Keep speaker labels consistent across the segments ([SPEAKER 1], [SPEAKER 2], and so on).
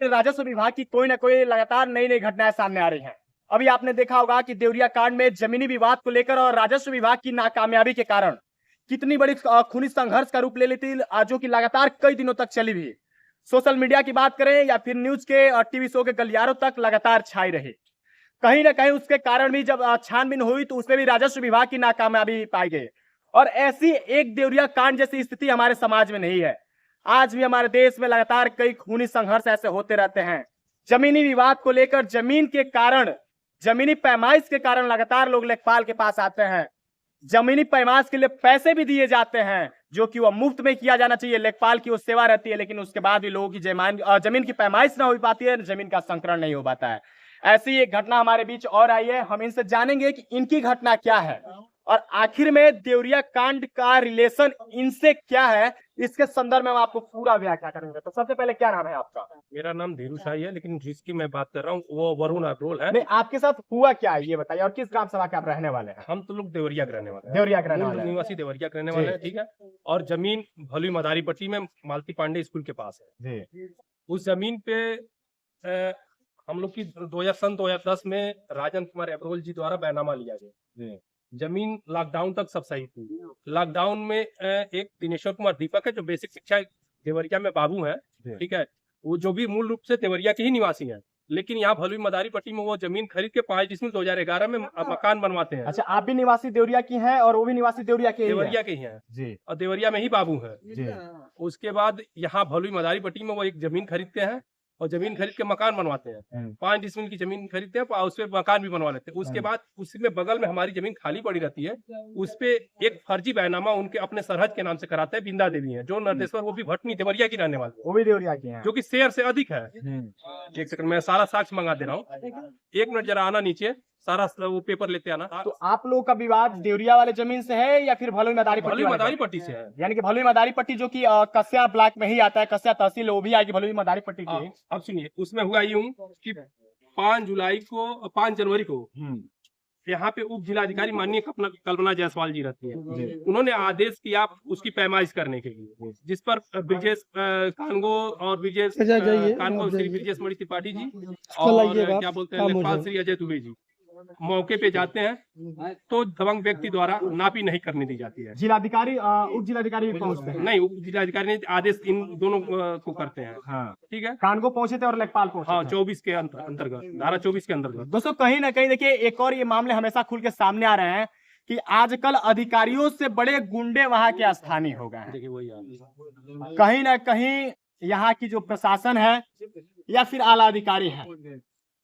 [SPEAKER 1] राजस्व विभाग की कोई ना कोई लगातार नई नई घटनाएं सामने आ रही हैं। अभी आपने देखा होगा कि देवरिया कांड में जमीनी विवाद को लेकर और राजस्व विभाग की नाकामयाबी के कारण कितनी बड़ी खूनी संघर्ष का रूप ले लेती, जो कि लगातार कई दिनों तक चली भी। सोशल मीडिया की बात करें या फिर न्यूज के टीवी शो के गलियारों तक लगातार छाई रही। कहीं ना कहीं उसके कारण भी जब छानबीन हुई तो उसमें भी राजस्व विभाग की नाकामयाबी पाई गई। और ऐसी एक देवरिया कांड जैसी स्थिति हमारे समाज में नहीं है। आज भी हमारे देश में लगातार कई खूनी संघर्ष ऐसे होते रहते हैं। जमीनी विवाद को लेकर जमीन के कारण, जमीनी पैमाइश के कारण लगातार लोग लेखपाल के पास आते हैं। जमीनी पैमाइश के लिए पैसे भी दिए जाते हैं, जो कि वह मुफ्त में किया जाना चाहिए। लेखपाल की वो सेवा रहती है, लेकिन उसके बाद भी लोगों की जमीन की पैमाइश ना हो पाती है, जमीन का संकलन नहीं हो पाता है। ऐसी एक घटना हमारे बीच और आई है। हम इनसे जानेंगे कि इनकी घटना क्या है और आखिर में देवरिया कांड का रिलेशन इनसे क्या है। इसके संदर्भ में हम आपको पूरा व्याख्या करेंगे। तो सबसे पहले क्या नाम है आपका?
[SPEAKER 2] मेरा नाम धीरू शाही है, लेकिन जिसकी मैं बात कर रहा हूँ वो वरुण अग्रोल है।
[SPEAKER 1] नहीं, आपके साथ हुआ क्या है ये बताइए, और किस ग्राम सभा के आप रहने वाले हैं?
[SPEAKER 2] हम तो लोग देवरिया के रहने वाले हैं।
[SPEAKER 1] देवरिया के रहने वाले हैं।
[SPEAKER 2] निवासी देवरिया के रहने वाले हैं, ठीक है। और जमीन भलुई मदारी पट्टी में मालती पांडे स्कूल के पास है
[SPEAKER 1] जी।
[SPEAKER 2] उस जमीन पे हम लोग की 2010 में राजन कुमार अग्रोल जी द्वारा बैनामा लिया गया। जमीन लॉकडाउन तक सब सही थी। लॉकडाउन में एक दिनेश्वर कुमार दीपक है जो बेसिक शिक्षा देवरिया में बाबू है, ठीक है। वो जो भी मूल रूप से देवरिया के ही निवासी हैं, लेकिन यहाँ भलुई मदारी पट्टी में वो जमीन खरीद के 5 डिसमिल 2011 में मकान बनवाते हैं।
[SPEAKER 1] अच्छा, आप भी निवासी देवरिया की हैं और वो भी निवासी देवरिया के
[SPEAKER 2] ही हैं
[SPEAKER 1] जी,
[SPEAKER 2] और देवरिया में ही बाबू है
[SPEAKER 1] जी।
[SPEAKER 2] उसके बाद यहाँ भलुई मदारी पट्टी में वो एक जमीन खरीदते हैं और जमीन खरीद के मकान बनवाते हैं। 5 डिसमिल की जमीन खरीदते हैं और उस पर मकान भी बनवा लेते हैं। उसके बाद उसी में बगल में हमारी जमीन खाली पड़ी रहती है, उस पे एक फर्जी बैनामा उनके अपने सरहद के नाम से कराते हैं। बिंदा देवी है जो नरदेश्वर, वो भी भटनी देवरिया की रहने वाले,
[SPEAKER 1] वो भी देवरिया की हैं,
[SPEAKER 2] जो कि शेयर से अधिक है। एक सेकंड मैं सारा साक्ष्य मंगा दे रहा हूँ, 1 मिनट जरा आना नीचे, सारा वो पेपर लेते आना।
[SPEAKER 1] तो आप लोगों का विवाद देवरिया वाले जमीन से है या फिर भलुई मदारी पट्टी?
[SPEAKER 2] भलुई मदारी पट्टी से है।
[SPEAKER 1] यानी कि भलुई मदारी पट्टी जो कि कस्या ब्लॉक में ही आता है, कस्या तहसील, वो भी आएगी भलुई मदारी पट्टी की।
[SPEAKER 2] अब सुनिए, उसमें हुआ यूं कि 5 जनवरी को यहाँ पे उप जिलाधिकारी माननीय कल्पना जायसवाल जी रहती है। उन्होंने आदेश किया उसकी पैमाइश करने के लिए, जिस पर ब्रिजेश कानगो और श्री ब्रिजेश मणि त्रिपाठी जी और क्या बोलते हैं लेखपाल श्री अजय दुबे जी मौके पे जाते हैं, तो दबंग व्यक्ति द्वारा नापी नहीं करने दी जाती है।
[SPEAKER 1] जिलाधिकारी उप जिलाधिकारी पहुंचते हैं?
[SPEAKER 2] नहीं, उप जिलाधिकारी ने आदेश इन दोनों को करते हैं।
[SPEAKER 1] हाँ,
[SPEAKER 2] ठीक है।
[SPEAKER 1] कानगो पहुंचे थे और लेखपाल पहुंचे।
[SPEAKER 2] हाँ, 24 के अंतर्गत, धारा 24 के अंतर्गत।
[SPEAKER 1] दोस्तों, कहीं ना कहीं देखिए, एक और ये मामले हमेशा खुल के सामने आ रहे हैं कि आजकल अधिकारियों से बड़े गुंडे वहां के स्थानीय हो गए हैं।
[SPEAKER 2] देखिए वही
[SPEAKER 1] कहीं ना कहीं यहाँ की जो प्रशासन है या फिर आला अधिकारी है,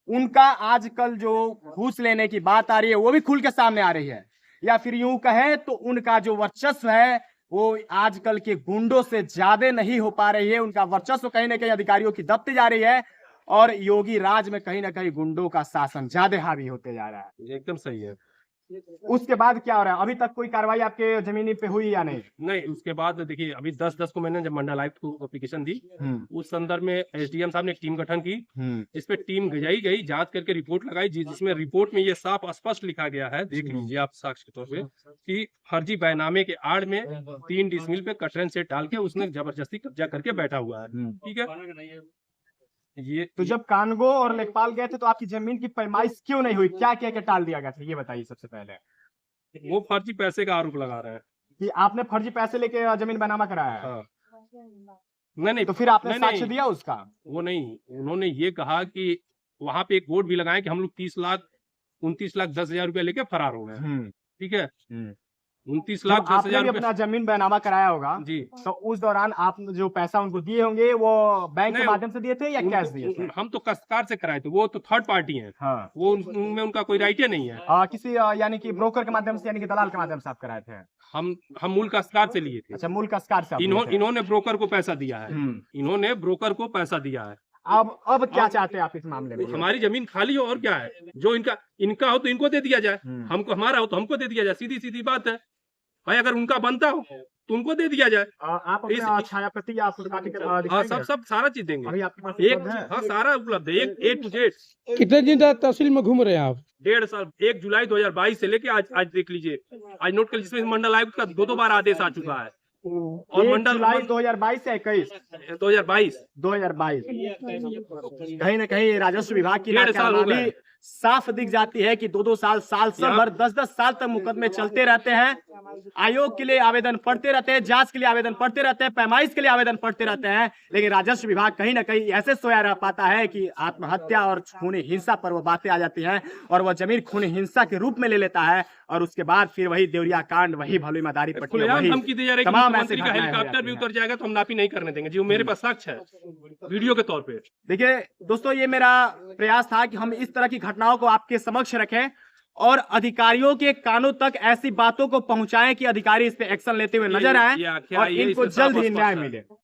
[SPEAKER 1] उनका आजकल जो घूस लेने की बात आ रही है वो भी खुल के सामने आ रही है। या फिर यूं कहे तो उनका जो वर्चस्व है वो आजकल के गुंडों से ज्यादा नहीं हो पा रही है। उनका वर्चस्व कहीं ना कहीं अधिकारियों की दबती जा रही है और योगी राज में कहीं ना कहीं गुंडों का शासन ज्यादा हावी होते जा रहा है।
[SPEAKER 2] एकदम सही है।
[SPEAKER 1] उसके बाद क्या हो रहा है? अभी तक कोई कार्रवाई आपके जमीनी पे हुई या नहीं?
[SPEAKER 2] नहीं, उसके बाद देखिए अभी 10 को मैंने जब मंडल आयुक्त को एप्लीकेशन दी, उस संदर्भ में एसडीएम साहब ने एक टीम गठन की। इस पे टीम गई जांच करके रिपोर्ट लगाई, जिसमें रिपोर्ट में ये साफ स्पष्ट लिखा गया है, देख लीजिए आप साक्ष्य के तौर पे, कि फर्जी बैनामे के आड़ में 3 डिसमिल पे कटरन सेट डाल के उसने जबरदस्ती कब्जा करके बैठा हुआ है। ठीक है। ये
[SPEAKER 1] तो जब कानगो और लेखपाल गए थे तो आपकी जमीन की पैमाइश क्यों नहीं हुई? क्या क्या टाल दिया गया था, ये बताइए सबसे पहले।
[SPEAKER 2] वो फर्जी पैसे का आरोप लगा रहे हैं
[SPEAKER 1] कि आपने फर्जी पैसे लेके जमीन बनामा कराया है।
[SPEAKER 2] हाँ। नहीं,
[SPEAKER 1] तो फिर आपने साक्ष्य दिया उसका?
[SPEAKER 2] वो नहीं, उन्होंने ये कहा कि वहां पे एक बोर्ड भी लगाए कि हम लोग 29,10,000 रुपया लेके फरार हो गए। ठीक है। 29,10,000
[SPEAKER 1] अपना जमीन बैनामा कराया होगा जी, तो उस दौरान आप जो पैसा उनको दिए होंगे वो बैंक के माध्यम से दिए थे या कैश दिए थे?
[SPEAKER 2] हम तो काश्तकार से कराए थे, वो तो थर्ड पार्टी है। हाँ। वो उनमें उनका कोई राइट नहीं है।
[SPEAKER 1] किसी यानी कि ब्रोकर के माध्यम से, यानी कि दलाल के माध्यम से आप कराए थे?
[SPEAKER 2] हम मूल काश्तकार से लिए थे।
[SPEAKER 1] अच्छा, मूल काश्तकार से।
[SPEAKER 2] इन्होंने ब्रोकर को पैसा दिया है। इन्होंने ब्रोकर को पैसा दिया है।
[SPEAKER 1] अब क्या चाहते हैं आप इस मामले में?
[SPEAKER 2] हमारी जमीन खाली हो और क्या है, जो इनका हो तो इनको दे दिया जाए, हमको हमारा हो तो हमको दे दिया जाए। सीधी बात है भाई, अगर उनका बनता हो तो उनको दे दिया जाए।
[SPEAKER 1] आप छायाप्रति
[SPEAKER 2] सब सारा चीज देंगे। हाँ, सारा उपलब्ध है, A to Z।
[SPEAKER 3] कितने दिन तक तहसील में घूम रहे हैं आप?
[SPEAKER 2] 1.5 साल, 1 जुलाई 2022 से लेके आज देख लीजिए, आज नोट कर, जिसमें मंडल आयुक्त का 2 बार आदेश आ चुका है। और मंडल
[SPEAKER 1] जुलाई 2022 से 21
[SPEAKER 2] 2022
[SPEAKER 1] 2022 कहीं ना कहीं राजस्व विभाग की
[SPEAKER 2] 1.5 साल हो
[SPEAKER 1] नाकामयाबी
[SPEAKER 2] गए।
[SPEAKER 1] साफ दिख जाती है कि 2-2 साल भर 10-10 साल तक मुकदमे चलते रहते हैं। आयोग के लिए आवेदन पढ़ते रहते हैं, जांच के लिए आवेदन पढ़ते रहते हैं, पैमाइश के लिए आवेदन पढ़ते रहते हैं, लेकिन राजस्व विभाग कहीं ना कहीं ऐसे सोया रह पाता है कि आत्महत्या और खूनी हिंसा पर वो बातें आ जाती हैं और वह जमीन खूनी हिंसा के रूप में ले लेता है और उसके बाद फिर वही देवरिया कांड, वही भलुई मदारी पट्टी,
[SPEAKER 2] खुलेआम
[SPEAKER 1] वही
[SPEAKER 2] धमकी दी जा रही है कि
[SPEAKER 1] तमाम ऐसे
[SPEAKER 2] मुख्यमंत्री का
[SPEAKER 1] घटनाएं हो
[SPEAKER 2] हेलीकॉप्टर
[SPEAKER 1] जाती
[SPEAKER 2] भी
[SPEAKER 1] हैं।
[SPEAKER 2] उतर जाएगा तो हम नापी नहीं करने देंगे जी, वो मेरे पास साक्ष्य है वीडियो के तौर पे।
[SPEAKER 1] देखिए दोस्तों, ये मेरा प्रयास था कि हम इस तरह की घटनाओं को आपके समक्ष रखें और अधिकारियों के कानों तक ऐसी बातों को पहुंचाएं कि अधिकारी इस पे एक्शन लेते हुए नजर आए
[SPEAKER 2] ये क्या
[SPEAKER 1] और
[SPEAKER 2] ये
[SPEAKER 1] इनको
[SPEAKER 2] इससे साफ
[SPEAKER 1] जल्द ही
[SPEAKER 2] स्पष्ट
[SPEAKER 1] न्याय
[SPEAKER 2] है।
[SPEAKER 1] मिले।